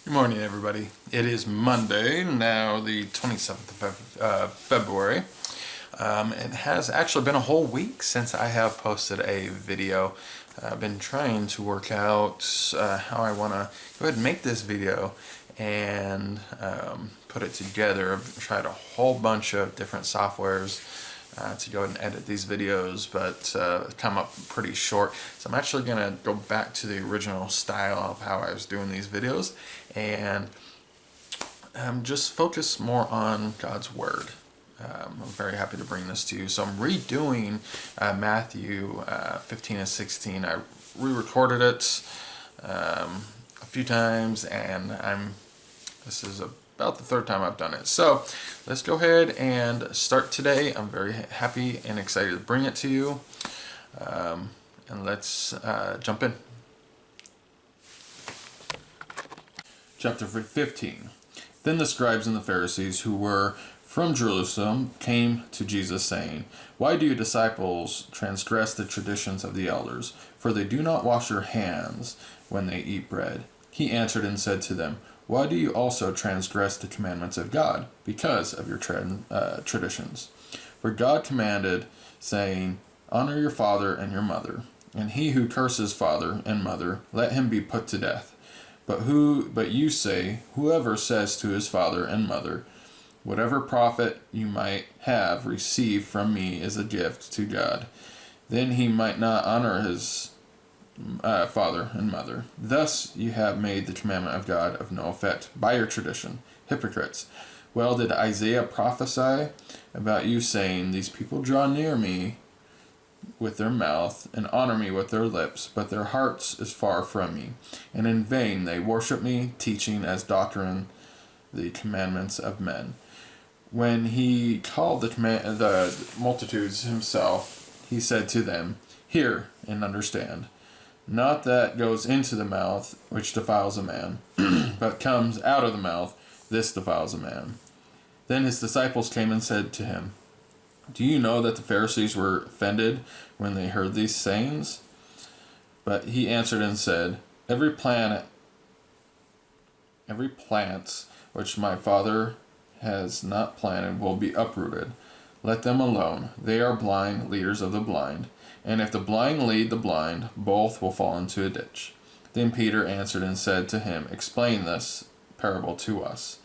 Good morning, everybody. It is Monday, now the 27th of February. It has actually been a whole week since I have posted a video. I've been trying to work out how I want to go ahead and make this video and put it together. I've tried a whole bunch of different softwares to go ahead and edit these videos, but come up pretty short. So I'm actually going to go back to the original style of how I was doing these videos and just focus more on God's Word. I'm very happy to bring this to you. So I'm redoing Matthew 15 and 16. I re-recorded it a few times, and this is about the third time I've done it. So let's go ahead and start today. I'm very happy and excited to bring it to you. And let's jump in. Chapter 15. Then the scribes and the Pharisees who were from Jerusalem came to Jesus, saying, "Why do your disciples transgress the traditions of the elders? For they do not wash their hands when they eat bread." He answered and said to them, "Why do you also transgress the commandments of God? Because of your traditions. For God commanded, saying, 'Honor your father and your mother,' and he who curses father and mother, let him be put to death. But you say, whoever says to his father and mother, 'Whatever profit you might have received from me is a gift to God,' then he might not honor his father and mother. Thus you have made the commandment of God of no effect by your tradition. Hypocrites! Well did Isaiah prophesy about you, saying, 'These people draw near me with their mouth and honor me with their lips, but their hearts is far from me. And in vain they worship me, teaching as doctrine the commandments of men.'" When he called the multitudes himself, he said to them, "Hear and understand. Not that goes into the mouth which defiles a man, but comes out of the mouth, this defiles a man." Then his disciples came and said to him, "Do you know that the Pharisees were offended when they heard these sayings?" But he answered and said, Every plant which my Father has not planted will be uprooted. Let them alone. They are blind leaders of the blind. And if the blind lead the blind, both will fall into a ditch. Then Peter answered and said to him, "Explain this parable to us."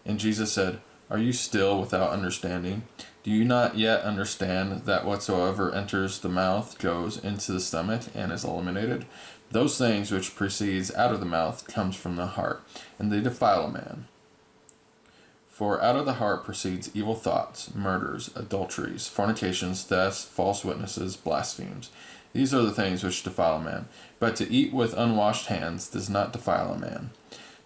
And Jesus said, "Are you still without understanding? Do you not yet understand that whatsoever enters the mouth goes into the stomach and is eliminated? Those things which proceeds out of the mouth comes from the heart, and they defile a man. For out of the heart proceeds evil thoughts, murders, adulteries, fornications, thefts, false witnesses, blasphemies. These are the things which defile a man. But to eat with unwashed hands does not defile a man."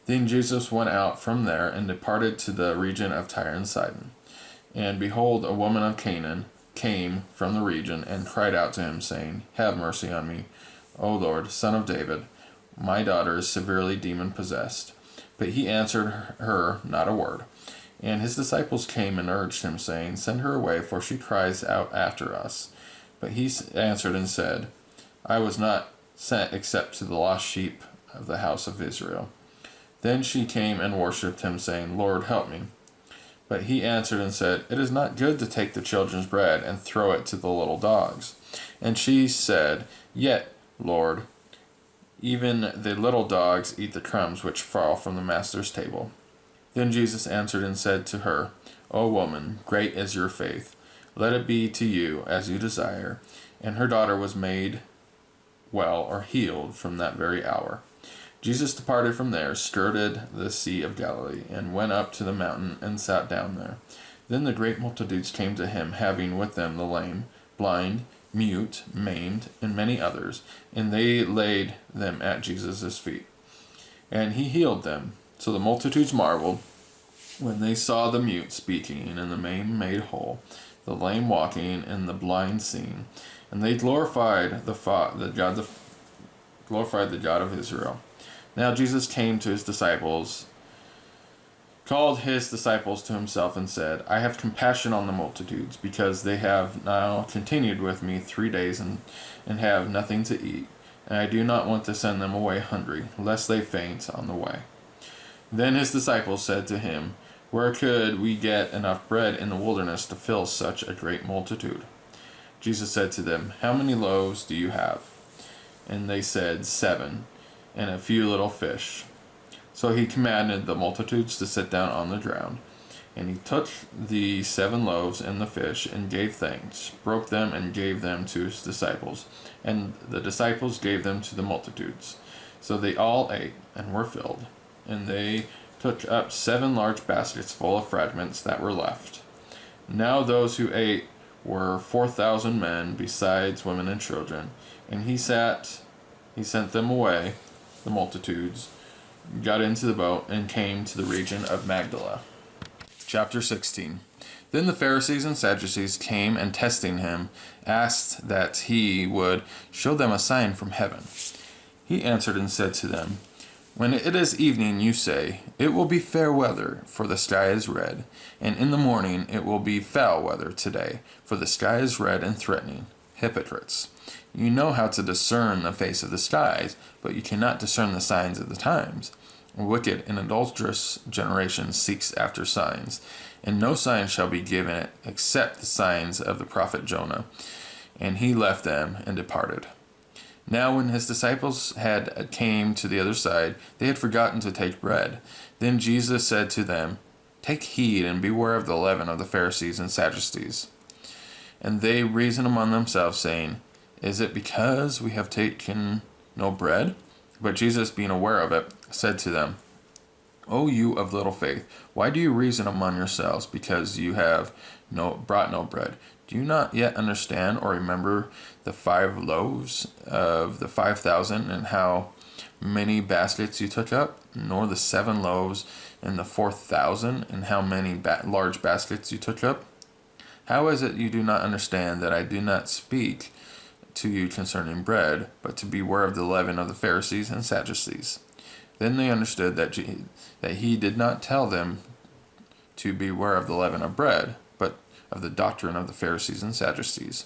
Then Jesus went out from there and departed to the region of Tyre and Sidon. And behold, a woman of Canaan came from the region and cried out to him, saying, "Have mercy on me, O Lord, Son of David. My daughter is severely demon-possessed." But he answered her not a word. And his disciples came and urged him, saying, "Send her away, for she cries out after us." But he answered and said, "I was not sent except to the lost sheep of the house of Israel." Then she came and worshipped him, saying, "Lord, help me." But he answered and said, "It is not good to take the children's bread and throw it to the little dogs." And she said, "Yet, Lord, even the little dogs eat the crumbs which fall from the master's table." Then Jesus answered and said to her, "O woman, great is your faith. Let it be to you as you desire." And her daughter was made well, or healed, from that very hour. Jesus departed from there, skirted the Sea of Galilee, and went up to the mountain and sat down there. Then the great multitudes came to him, having with them the lame, blind, mute, maimed, and many others, and they laid them at Jesus' feet. And he healed them. So the multitudes marveled when they saw the mute speaking, and the maimed made whole, the lame walking, and the blind seeing. And they glorified the God of Israel. Now Jesus came to his disciples, called his disciples to himself, and said, "I have compassion on the multitudes, because they have now continued with me 3 days and have nothing to eat. And I do not want to send them away hungry, lest they faint on the way." Then his disciples said to him, "Where could we get enough bread in the wilderness to fill such a great multitude?" Jesus said to them, "How many loaves do you have?" And they said, 7, and a few little fish. So he commanded the multitudes to sit down on the ground. And he took the 7 loaves and the fish, and gave thanks, broke them, and gave them to his disciples. And the disciples gave them to the multitudes. So they all ate, and were filled. And they took up 7 large baskets full of fragments that were left. Now those who ate were 4,000 men, besides women and children. And he sent them away, the multitudes, got into the boat, and came to the region of Magdala. Chapter 16. Then the Pharisees and Sadducees came, and testing him, asked that he would show them a sign from heaven. He answered and said to them, "When it is evening, you say, 'It will be fair weather, for the sky is red,' and in the morning, 'It will be foul weather today, for the sky is red and threatening.' Hypocrites! You know how to discern the face of the skies, but you cannot discern the signs of the times. A wicked and adulterous generation seeks after signs, and no sign shall be given it except the signs of the prophet Jonah." And he left them and departed. Now when his disciples had came to the other side, they had forgotten to take bread. Then Jesus said to them, "Take heed and beware of the leaven of the Pharisees and Sadducees." And they reasoned among themselves, saying, "Is it because we have taken no bread?" But Jesus, being aware of it, said to them, "O you of little faith, why do you reason among yourselves, because you have brought no bread? Do you not yet understand or remember the 5 loaves of the 5,000, and how many baskets you took up? Nor the 7 loaves and the 4,000, and how many large baskets you took up? How is it you do not understand that I do not speak to you concerning bread, but to beware of the leaven of the Pharisees and Sadducees?" Then they understood that he did not tell them to beware of the leaven of bread, but of the doctrine of the Pharisees and Sadducees.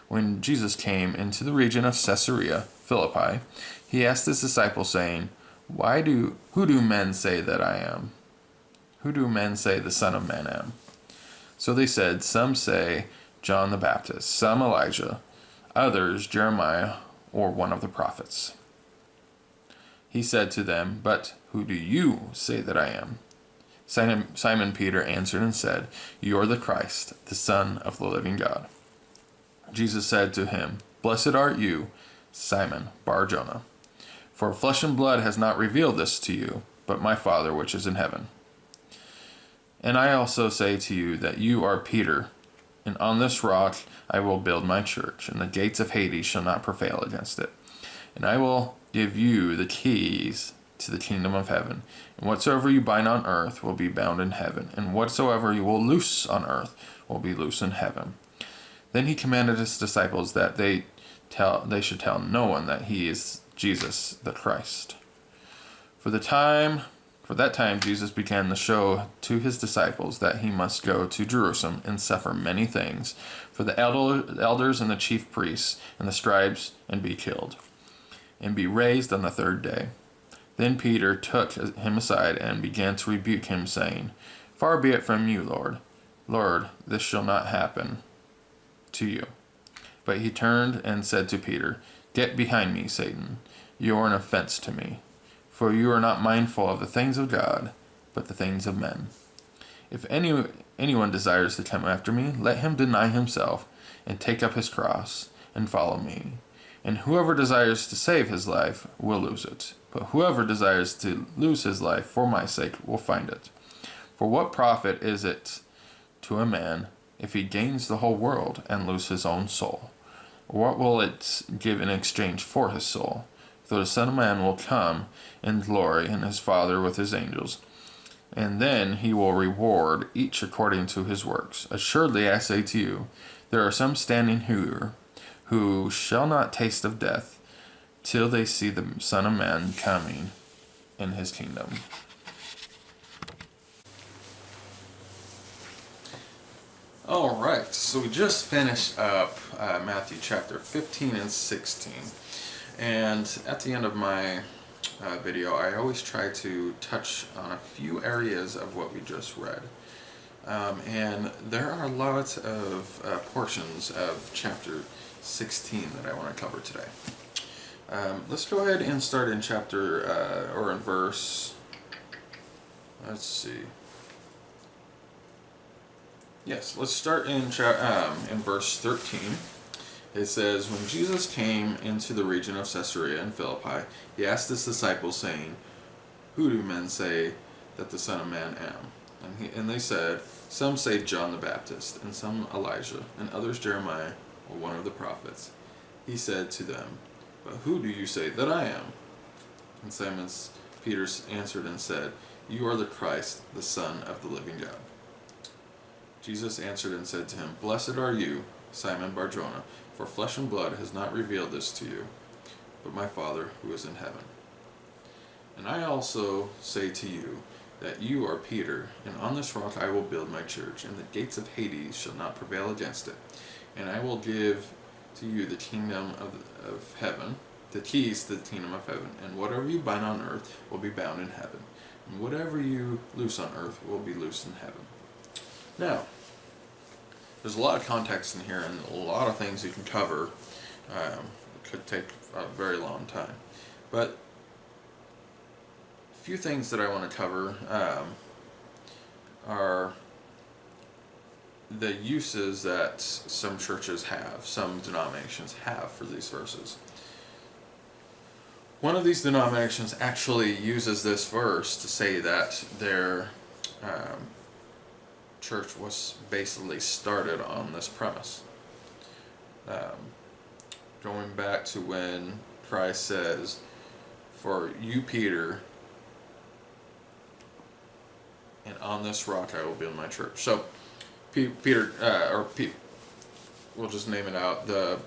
When Jesus came into the region of Caesarea Philippi, he asked his disciples, saying, Who do men say that I am? Who do men say the Son of Man am?" So they said, "Some say John the Baptist, some Elijah, others Jeremiah, or one of the prophets." He said to them, "But who do you say that I am?" Simon Peter answered and said, "You are the Christ, the Son of the living God." Jesus said to him, "Blessed art you, Simon Bar-Jonah, for flesh and blood has not revealed this to you, but my Father which is in heaven. And I also say to you that you are Peter, and on this rock I will build my church, and the gates of Hades shall not prevail against it. And I will give you the keys to the kingdom of heaven. And whatsoever you bind on earth will be bound in heaven, and whatsoever you will loose on earth will be loose in heaven." Then he commanded his disciples that they should tell no one that he is Jesus the Christ. For that time Jesus began to show to his disciples that he must go to Jerusalem and suffer many things for the elders and the chief priests and the scribes, and be killed, and be raised on the 3rd day. Then Peter took him aside and began to rebuke him, saying, "Far be it from you, Lord. Lord, this shall not happen to you." But he turned and said to Peter, "Get behind me, Satan. You are an offense to me, for you are not mindful of the things of God, but the things of men. If anyone desires to come after me, let him deny himself and take up his cross and follow me. And whoever desires to save his life will lose it, but whoever desires to lose his life for my sake will find it. For what profit is it to a man if he gains the whole world and lose his own soul? What will it give in exchange for his soul? For the Son of Man will come in glory, and his Father with his angels, and then he will reward each according to his works. Assuredly I say to you, there are some standing here who shall not taste of death till they see the Son of Man coming in his kingdom." All right, so we just finished up Matthew chapter 15 and 16. And at the end of my video, I always try to touch on a few areas of what we just read. And there are lots of portions of chapter 16 that I want to cover today. Let's go ahead and start in chapter, or in verse, let's see. Yes, let's start in verse 13. It says, "When Jesus came into the region of Caesarea in Philippi, he asked his disciples, saying, 'Who do men say that the Son of Man am?' And they said, 'Some say John the Baptist, and some Elijah, and others Jeremiah, or one of the prophets.' He said to them, 'But who do you say that I am?' And Simon Peter answered and said, 'You are the Christ, the Son of the living God.' Jesus answered and said to him, 'Blessed are you, Simon Bar-Jonah, for flesh and blood has not revealed this to you, but my Father who is in heaven. And I also say to you that you are Peter, and on this rock I will build my church, and the gates of Hades shall not prevail against it. And I will give to you the kingdom of heaven, the keys to the kingdom of heaven, and whatever you bind on earth will be bound in heaven, and whatever you loose on earth will be loosed in heaven.'" Now, there's a lot of context in here and a lot of things you can cover. It could take a very long time. But a few things that I want to cover are the uses that some churches have, some denominations have for these verses. One of these denominations actually uses this verse to say that their church was basically started on this premise. Going back to when Christ says, "For you, Peter, and on this rock I will build my church." So, Peter, we'll just name it out, the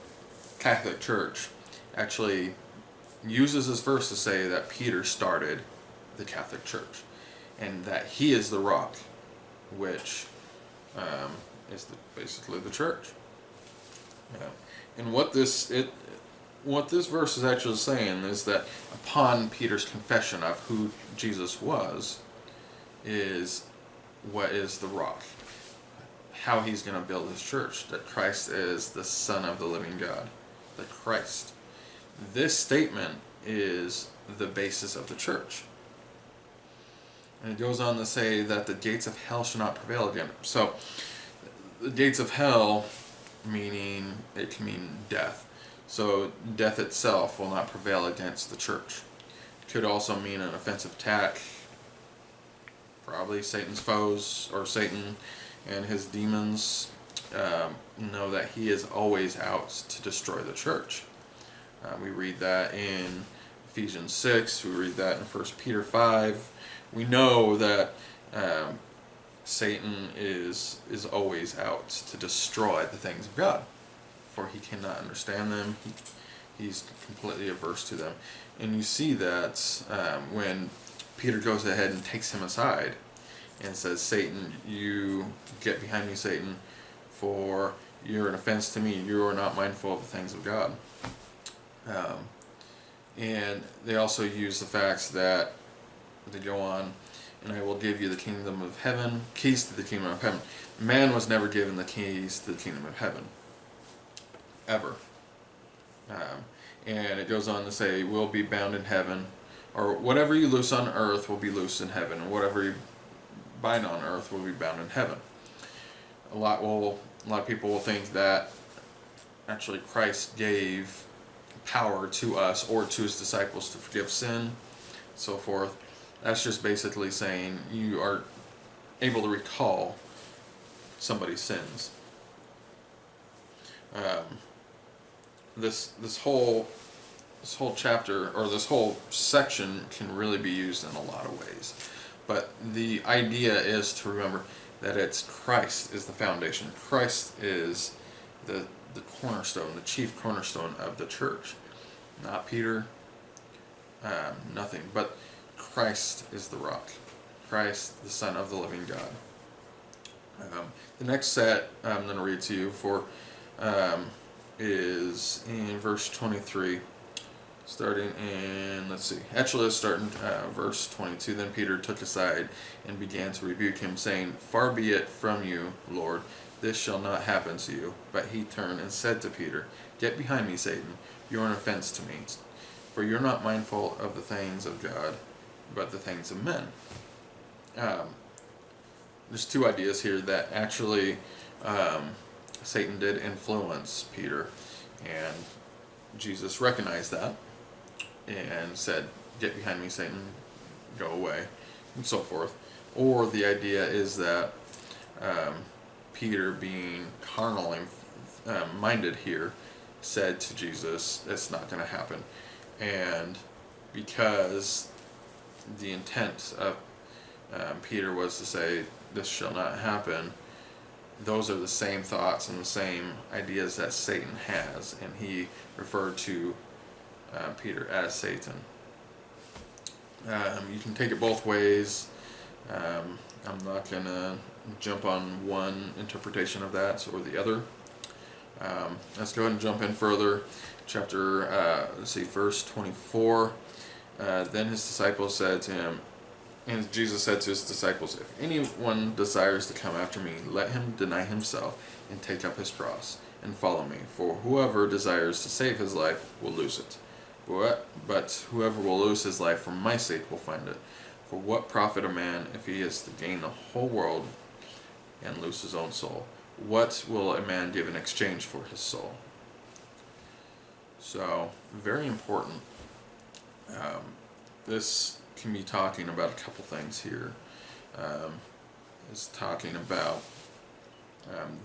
Catholic Church actually uses this verse to say that Peter started the Catholic Church, and that he is the rock, which is basically the church. And what this verse is actually saying is that upon Peter's confession of who Jesus was, is what is the rock, how he's going to build his church, that Christ is the Son of the living God, the Christ. This statement is the basis of the church. And it goes on to say that the gates of hell shall not prevail against it. So, the gates of hell, meaning, it can mean death. So, death itself will not prevail against the church. It could also mean an offensive attack. Probably Satan's foes, or Satan and his demons, know that he is always out to destroy the church. We read that in Ephesians 6, we read that in 1 Peter 5. We know that Satan is always out to destroy the things of God, for he cannot understand them. He's completely averse to them. And you see that when Peter goes ahead and takes him aside and says, "Satan, you get behind me, Satan, for you're an offense to me. You are not mindful of the things of God." And they also use the facts that they go on, "And I will give you the kingdom of heaven," keys to the kingdom of heaven. Man was never given the keys to the kingdom of heaven, ever. And it goes on to say, "Will be bound in heaven," or "Whatever you loose on earth will be loosed in heaven, and whatever you bind on earth will be bound in heaven." A lot of people will think that actually Christ gave power to us or to his disciples to forgive sin, so forth. That's just basically saying you are able to recall somebody's sins. This whole chapter, or this whole section, can really be used in a lot of ways. But the idea is to remember that it's Christ is the foundation. Christ is the cornerstone, the chief cornerstone of the church. Not Peter, nothing, but Christ is the rock. Christ, the Son of the living God. The next set I'm going to read to you for is in verse 23. starting in, let's start in verse 22. Then Peter took aside and began to rebuke him, saying, Far be it from you, Lord, this shall not happen to you. But he turned and said to Peter, Get behind me, Satan, you are an offense to me, for you're not mindful of the things of God, but the things of men. There's two ideas here that actually Satan did influence Peter, and Jesus recognized that and said, Get behind me, Satan, go away, and so forth. Or the idea is that Peter, being carnally minded here, said to Jesus, it's not going to happen. And because the intent of Peter was to say, this shall not happen, those are the same thoughts and the same ideas that Satan has, and he referred to Peter as Satan. You can take it both ways. I'm not going to jump on one interpretation of that or the other. Let's go ahead and jump in further. Verse 24. Then his disciples said to him, and Jesus said to his disciples, If anyone desires to come after me, let him deny himself and take up his cross and follow me. For whoever desires to save his life will lose it. But whoever will lose his life for my sake will find it. For what profit a man if he is to gain the whole world and lose his own soul? What will a man give in exchange for his soul? So, very important. This can be talking about a couple things here. It's talking about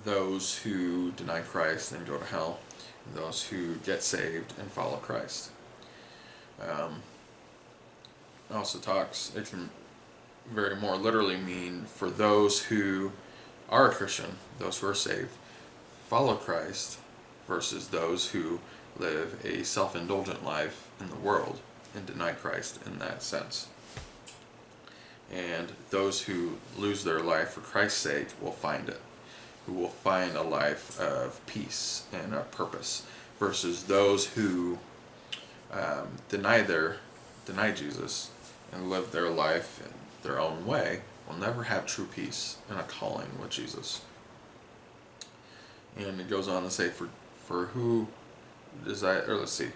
those who deny Christ and go to hell, and those who get saved and follow Christ. Also talks, it can very more literally mean for those who are a Christian, those who are saved, follow Christ, versus those who live a self-indulgent life in the world and deny Christ in that sense. And those who lose their life for Christ's sake will find it, who will find a life of peace and of purpose, versus those who deny Jesus and live their life in their own way will never have true peace and a calling with Jesus. And it goes on to say, for who desire, or let's see,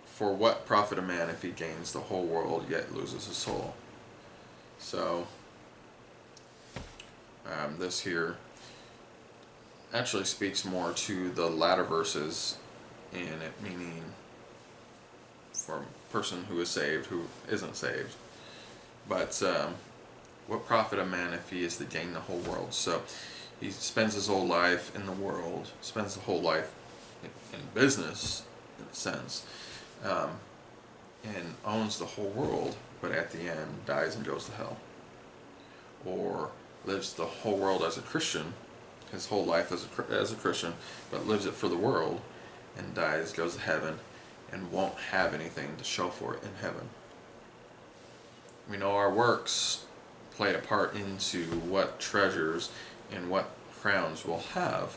for what profit a man if he gains the whole world yet loses his soul? So this here actually speaks more to the latter verses in it, meaning for a person who is saved, who isn't saved. But what profit a man if he is to gain the whole world? So he spends his whole life in the world, spends the whole life in business, in a sense, and owns the whole world, but at the end dies and goes to hell. Or lives the whole world as a Christian, his whole life as a Christian, but lives it for the world, and dies, goes to heaven, and won't have anything to show for it in heaven. We know our works play a part into what treasures and what crowns we'll have,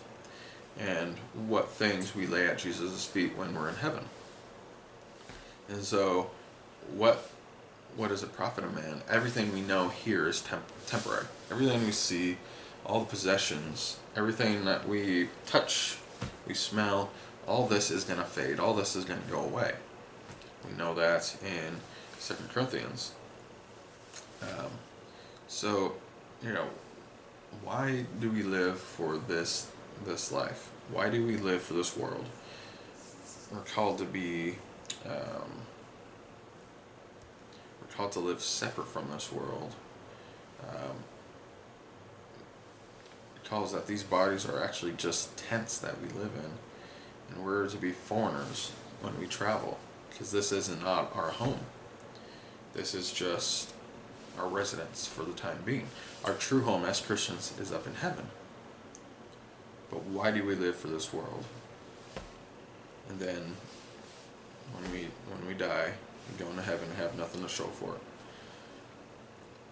and what things we lay at Jesus' feet when we're in heaven. And so, what does it profit a man? Everything we know here is temporary. Everything we see, all the possessions, everything that we touch, we smell, all this is going to fade. All this is going to go away. We know that in 2 Corinthians. So, why do we live for this life? Why do we live for this world? We're called to be, we're called to live separate from this world. It calls that these bodies are actually just tents that we live in, and we're to be foreigners when we travel, because this is not our home. This is just our residence for the time being. Our true home as Christians is up in heaven. But why do we live for this world? And then when we die, we go into heaven and have nothing to show for it.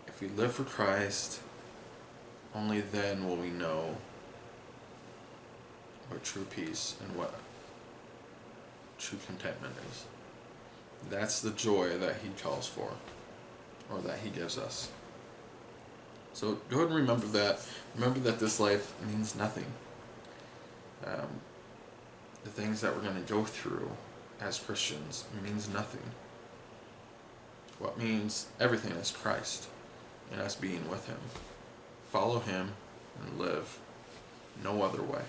If we live for Christ, only then will we know what true peace and what true contentment is. That's the joy that he calls for, or that he gives us. So go ahead and remember that. Remember that this life means nothing. The things that we're going to go through as Christians means nothing. What means everything is Christ and us being with him. Follow him and live no other way.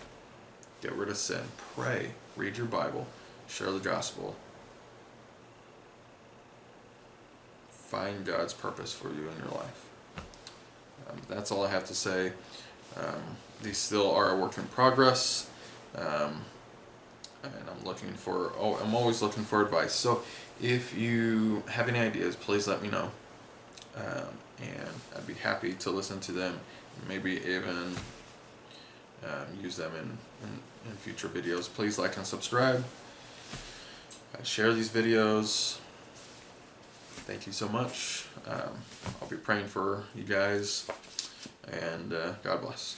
Get rid of sin. Pray. Read your Bible. Share the gospel. Find God's purpose for you in your life. That's all I have to say. These still are a work in progress. And I'm always looking for advice. So if you have any ideas, please let me know. And I'd be happy to listen to them, maybe even use them in future videos. Please like and subscribe. Share these videos. Thank you so much. I'll be praying for you guys, and God bless.